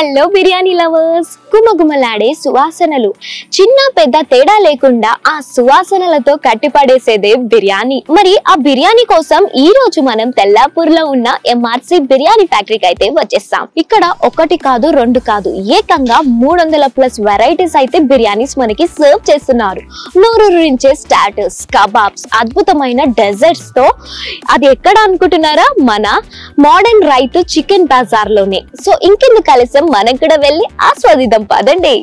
Hello biryani lovers, గుమగుమలాడే సువాసనలు. చిన్న పెద్ద తేడా లేకుండా ఆ సువాసనలతో కట్టిపడేసేదే బిర్యానీ. మరి ఆ బిర్యానీ కోసం ఈ రోజు మనం తెల్లాపూర్లో ఉన్న ఎంఆర్సి బిర్యానీ ఫ్యాక్టరీకి అయితే వచ్చేస్తాం. ఇక్కడ ఒకటి కాదు రెండు కాదు ఏకంగా 300+ వెరైటీస్ అయితే బిర్యానీస్ మనకి సర్వ్ చేస్తున్నారు. నోరూరించే స్టార్టర్స్, కబాబ్స్, అద్భుతమైన డెజర్ట్స్ తో. అది ఎక్కడ అనుకుంటున్నారా? మన మోడర్న్ రైతు చికెన్ బజార్ లోనే. సో ఇంకెందుకు కలిసం, మనం కూడా వెళ్ళి ఆస్వాదిద్దాం పదండి.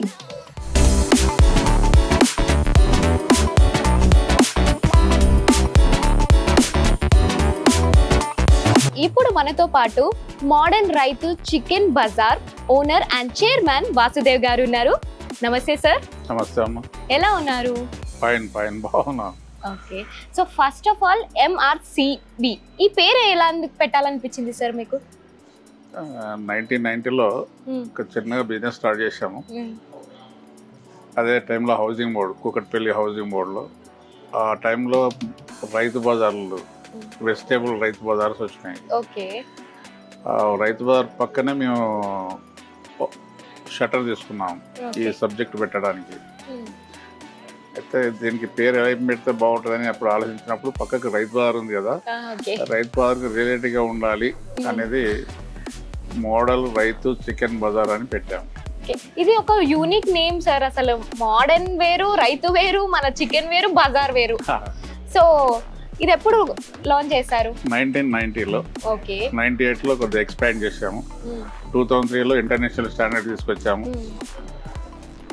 ఇప్పుడు మనతో పాటు మోడర్న్ రైతు చికెన్ బజార్ owner and chairman Vasudev garu ఉన్నారు. నమస్తే సార్. నమస్తే అమ్మ. ఎలా ఉన్నారు? ఫైన్ ఫైన్, బాగున్నా. Okay, so first of all MRCB ఈ పేరు ఎలా పెట్టాలనిపించింది సార్ మీకు? 1990లో ఒక చిన్నగా బిజినెస్ స్టార్ట్ చేసాము. అదే టైంలో హౌసింగ్ బోర్డు, కూకట్పల్లి హౌసింగ్ బోర్డులో ఆ టైంలో రైతు బజార్లు, వెజిటేబుల్ రైతు బజార్స్ వచ్చినాయి. ఓకే, రైతు బజార్ పక్కనే మేము షట్టర్ తీసుకున్నాం ఈ సబ్జెక్ట్ పెట్టడానికి. అయితే దీనికి పేరు ఎలా పెడితే బాగుంటుందని అప్పుడు ఆలోచించినప్పుడు పక్కకు రైతు బజార్ ఉంది కదా, రైతు బజార్కి రిలేటెడ్గా ఉండాలి అనేది మోడల్ రైతు చికెన్ బజార్ అని పెట్టాము. ఇది ఒక యూనిక్ నేమ్ సార్. అసలు మోడర్న్ వేరు, రైతు వేరు, మన చికెన్ వేరు, బజార్ వేరు. సో ఇది ఎప్పుడు లాంచ్ చేశారు? 1990లో. ఓకే, 98లో కొద్దిగా ఎక్స్పాండ్ చేసాము. 2003లో ఇంటర్నేషనల్ స్టాండర్డ్ తీసుకొచ్చాము.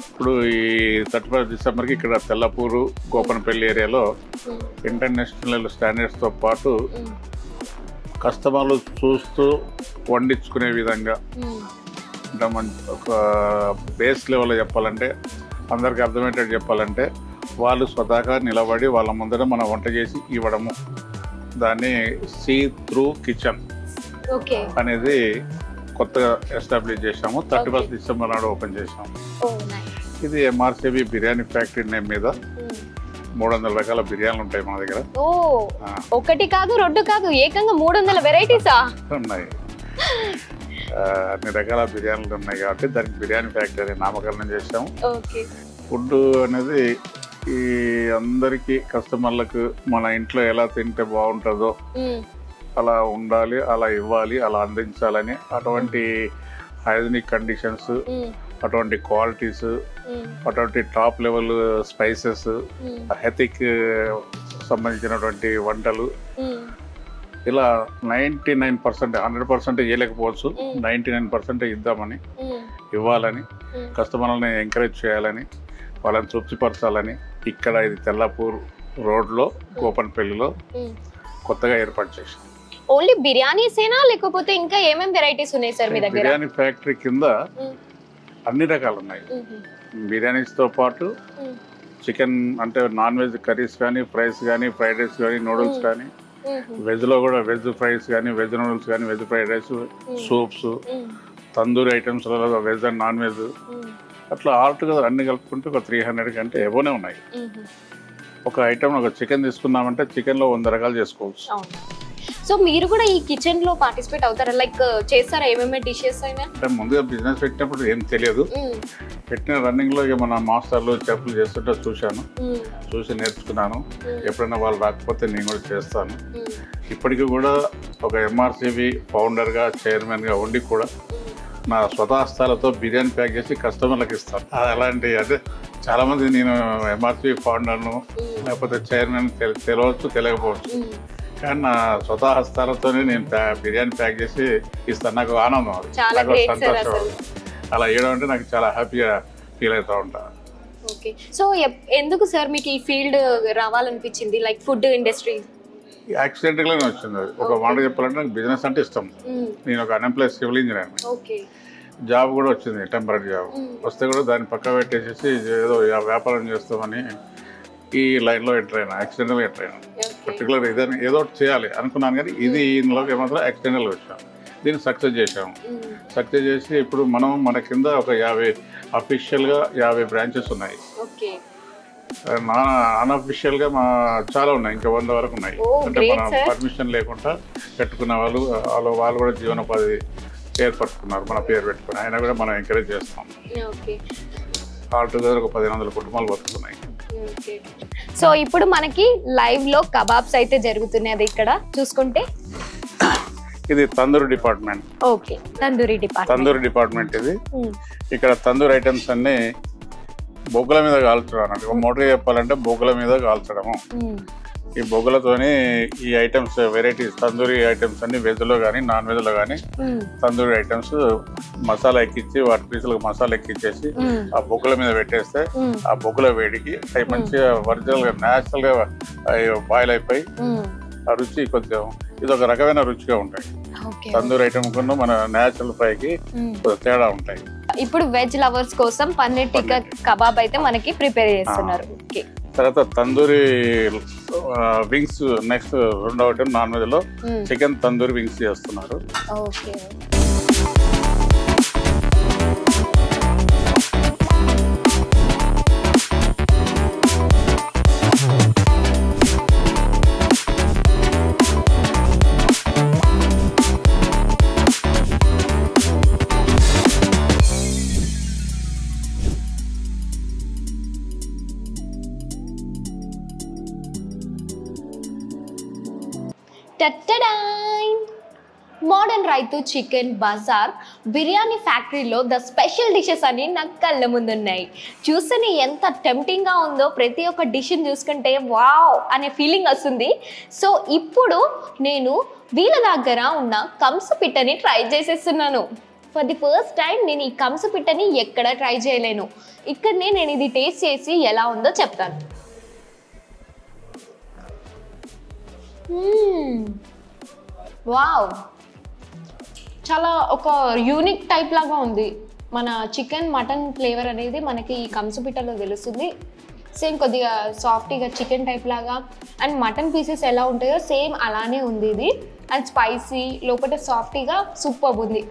ఇప్పుడు ఈ 31 డిసెంబర్కి ఇక్కడ తెల్లపూరు, గోపనపల్లి ఏరియాలో ఇంటర్నేషనల్ స్టాండర్డ్స్తో పాటు కస్టమర్లు చూస్తూ వండించుకునే విధంగా, అంటే ఒక బేస్ లెవెల్లో చెప్పాలంటే, అందరికి అర్థమయ్యేటట్టు చెప్పాలంటే, వాళ్ళు స్వతహాగా నిలబడి వాళ్ళ ముందర మనం వంట చేసి ఇవ్వడము, దాన్ని సీ త్రూ కిచెన్ అనేది కొత్తగా ఎస్టాబ్లిష్ చేసాము. 31 డిసెంబర్ నాడు ఓపెన్ చేసాము. ఇది ఎంఆర్సిబి బిర్యానీ ఫ్యాక్టరీ నేమ్ మీద 300 రకాల బిర్యానీలు ఉంటాయి మన దగ్గర. ఒకటి కాదు రెండు కాదు ఏకంగా 300 వెరైటీసా ఉన్నాయి. అన్ని రకాల బిర్యానీలు ఉన్నాయి కాబట్టి దానికి బిర్యానీ ఫ్యాక్టరీ నామకరణం చేసాము. ఫుడ్ అనేది ఈ అందరికీ కస్టమర్లకు మన ఇంట్లో ఎలా తింటే బాగుంటుందో అలా ఉండాలి, అలా ఇవ్వాలి, అలా అందించాలని, అటువంటి హైజీనిక్ కండిషన్స్, అటువంటి క్వాలిటీస్, అటువంటి టాప్ లెవెల్ స్పైసెస్, హెతిక్ సంబంధించినటువంటి వంటలు, ఇలా 99%, 100% చేయలేకపోవచ్చు, 99% ఇద్దామని, ఇవ్వాలని, కస్టమర్లని ఎంకరేజ్ చేయాలని, వాళ్ళని తృప్తిపరచాలని ఇక్కడ ఇది తెల్లపూర్ రోడ్లో గోపన్పల్లిలో కొత్తగా ఏర్పాటు చేసాం. ఓన్లీ బిర్యానీసేనా లేకపోతే ఇంకా ఏమేం వెరైటీస్ ఉన్నాయి సార్ మీ దగ్గర? బిర్యానీ ఫ్యాక్టరీ కింద అన్ని రకాలు ఉన్నాయి. బిర్యానీస్తో పాటు చికెన్ అంటే నాన్ వెజ్ కర్రీస్ కానీ, ఫ్రైస్ కానీ, ఫ్రైడ్ రైస్ కానీ, నూడిల్స్ కానీ, వెజ్లో కూడా వెజ్ ఫ్రైస్ కానీ, వెజ్ నూడిల్స్ కానీ, veg fried rice, soups, tandoori ఐటమ్స్లలో వెజ్ అండ్ నాన్ వెజ్, అట్లా ఆల్టుగెదర్ అన్ని కలుపుకుంటే ఒక 300 కంటే ఎవోనే ఉన్నాయి. ఒక ఐటమ్ ఒక చికెన్ తీసుకున్నామంటే చికెన్లో 100 రకాలు చేసుకోవచ్చు. సో మీరు కూడా ఈ కిచెన్ లో పార్టిసిపేట్ అవుతారా? లైక్ చేస్తారా? ఏమేమి డిషెస్ అయినా? అంటే ముందుగా బిజినెస్ పెట్టినప్పుడు ఏం తెలియదు. పెట్టిన రన్నింగ్ లో మన మాస్టర్లు చెఫ్లు చేస్తుంటే చూసి నేర్చుకున్నాను. ఎప్పుడైనా వాళ్ళు రాకపోతే నేను కూడా చేస్తాను. ఇప్పటికీ కూడా ఒక ఎంఆర్సిబి ఫౌండర్ గా, చైర్మన్ గా ఉండి కూడా నా స్వతహస్తాలతో బిర్యానీ ప్యాక్ చేసి కస్టమర్లకు ఇస్తాను. అలాంటి అదే చాలా మంది నేను ఎంఆర్సిబి ఫౌండర్ను లేకపోతే చైర్మన్ తెలియవచ్చు, తెలియకపోవచ్చు, కానీ నా స్వతహస్తాలతోనే నేను బిర్యానీ ప్యాక్ చేసి ఇస్తాను. నాకు ఆనందం, అది నాకు సంతోషం. అలా చేయడం అంటే నాకు చాలా హ్యాపీగా ఫీల్ అవుతూ ఉంటాను. ఓకే, సో ఎందుకు సార్ మీకు ఈ ఫీల్డ్ రావాలనిపించింది? లైక్ ఫుడ్ ఇండస్ట్రీ యాక్సిడెంట్గానే వచ్చింది. అది ఒక మాట చెప్పాలంటే నాకు బిజినెస్ అంటే ఇష్టం. నేను ఒక అన్ఎంప్లాయ్ సివిల్ ఇంజనీర్. జాబ్ కూడా వచ్చింది, టెంపరీ జాబ్ వస్తే కూడా దాన్ని పక్క పెట్టేసేసి ఏదో వ్యాపారం చేస్తామని ఈ లైన్లో ఎంటర్ అయినా, యాక్సిడెంటల్గా ఎంటర్ అయినా. పర్టికులర్ ఇదని ఏదో ఒకటి చేయాలి అనుకున్నాను, కానీ ఇందులోకి ఏమాత్రం యాక్సిడెంటల్గా వచ్చాము. దీన్ని సక్సెస్ చేసాము. సక్సెస్ చేసి ఇప్పుడు మన కింద ఒక 50 అఫీషియల్గా 50 బ్రాంచెస్ ఉన్నాయి. అన్అఫీషియల్గా చాలా ఉన్నాయి, ఇంకా 100 వరకు ఉన్నాయి. అంటే మన పర్మిషన్ లేకుండా పెట్టుకున్న వాళ్ళు కూడా జీవనోపాధి ఏర్పరచుకున్నారు మన పేరు పెట్టుకుని. ఆయన కూడా మనం ఎంకరేజ్ చేస్తాం. ఆల్ టుగెదర్ ఒక 1500 కుటుంబాలు బతుకుతున్నాయి. సో ఇప్పుడు మనకి లైవ్ లో కబాబ్స్ అయితే జరుగుతున్నాయి. అది ఇక్కడ చూసుకుంటే ఇది tandoori department. Okay, tandoori department ఇది. ఇక్కడ తందూరి ఐటమ్స్ అన్ని బొగ్గుల మీద కాల్చడం అన్నట్టు. ఒక మోటగా చెప్పాలంటే బొగ్గుల మీద కాల్చడము. ఈ బొగ్గులతోని ఈ ఐటమ్స్ వెరైటీస్ తందూరి ఐటమ్స్ అన్ని వెజ్ లో కానీ నాన్ వెజ్ లో కానీ తందూరి ఐటమ్స్ మసాలా ఎక్కించి వాటి పీసులకు మసాలా ఎక్కించేసి ఆ బొగ్గుల మీద పెట్టేస్తే ఆ బొగ్గుల వేడికి అవి మంచిగా ఒరిజినల్ గా న్యాచురల్ గా బాయిల్ అయిపోయి ఆ రుచి కొంచెం ఇది ఒక రకమైన రుచిగా ఉంటాయి. తందూరి ఐటమ్ కన్నా మన న్యాచురల్ ఫ్రైకి తేడా ఉంటాయి. ఇప్పుడు వెజ్ లవర్స్ కోసం పన్నీర్ టిక్కా కబాబ్ అయితే మనకి ప్రిపేర్ చేస్తున్నారు. తర్వాత తందూరి వింగ్స్ నెక్స్ట్ రెండవ ఐటమ్ నాన్ వెజ్ లో చికెన్ తందూరి వింగ్స్ చేస్తున్నారు. మోడర్న్ రైతు చికెన్ బజార్ బిర్యానీ ఫ్యాక్టరీలో ద స్పెషల్ డిషెస్ అని నాకు కళ్ళ ముందున్నాయి. చూస్తేనే ఎంత టెంప్టింగ్గా ఉందో. ప్రతి ఒక్క డిష్ని చూసుకుంటే వావ్ అనే ఫీలింగ్ వస్తుంది. సో ఇప్పుడు నేను వీళ్ళ దగ్గర ఉన్న కంసపిట్టని ట్రై చేసేస్తున్నాను. ఫర్ ది ఫస్ట్ టైం నేను ఈ కంసపిట్టని ఎక్కడ ట్రై చేయలేను. ఇక్కడనే నేను ఇది టేస్ట్ చేసి ఎలా ఉందో చెప్తాను. వావ్, చాలా ఒక యూనిక్ టైప్ లాగా ఉంది. మన చికెన్ మటన్ ఫ్లేవర్ అనేది మనకి ఈ కంసపిట్టలో తెలుస్తుంది. సేమ్ కొద్దిగా సాఫ్టీగా చికెన్ టైప్ లాగా అండ్ మటన్ పీసెస్ ఎలా ఉంటాయో సేమ్ అలానే ఉంది ఇది. అండ్ స్పైసీ లోపల సాఫ్టీగా సూపర్ ఉంది.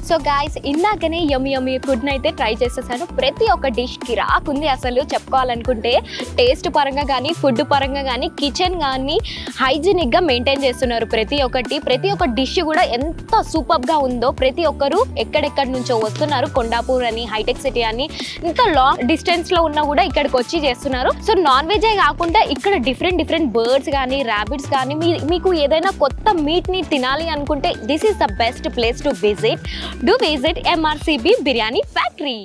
సో గాయస్, ఇందాకనే యమ్మీ ఫుడ్ని అయితే ట్రై చేసేసాను. ప్రతి ఒక్క డిష్ కిరాకుంది అసలు చెప్పుకోవాలనుకుంటే. టేస్ట్ పరంగా కానీ ఫుడ్ పరంగా కానీ కిచెన్ కానీ హైజీనిక్గా మెయింటైన్ చేస్తున్నారు. ప్రతి ఒక్క డిష్ కూడా ఎంత సూపర్గా ఉందో. ప్రతి ఒక్కరు ఎక్కడెక్కడి నుంచో వస్తున్నారు. కొండాపూర్ అని, హైటెక్ సిటీ అని, ఇంత లాంగ్ డిస్టెన్స్లో ఉన్నా కూడా ఇక్కడికి వచ్చి చేస్తున్నారు. సో నాన్ వెజే కాకుండా ఇక్కడ డిఫరెంట్ బర్డ్స్ కానీ ర్యాబిట్స్ కానీ మీకు ఏదైనా కొత్త మీట్ని తినాలి అనుకుంటే this is the best place to visit. Do visit MRCB Biryani Factory.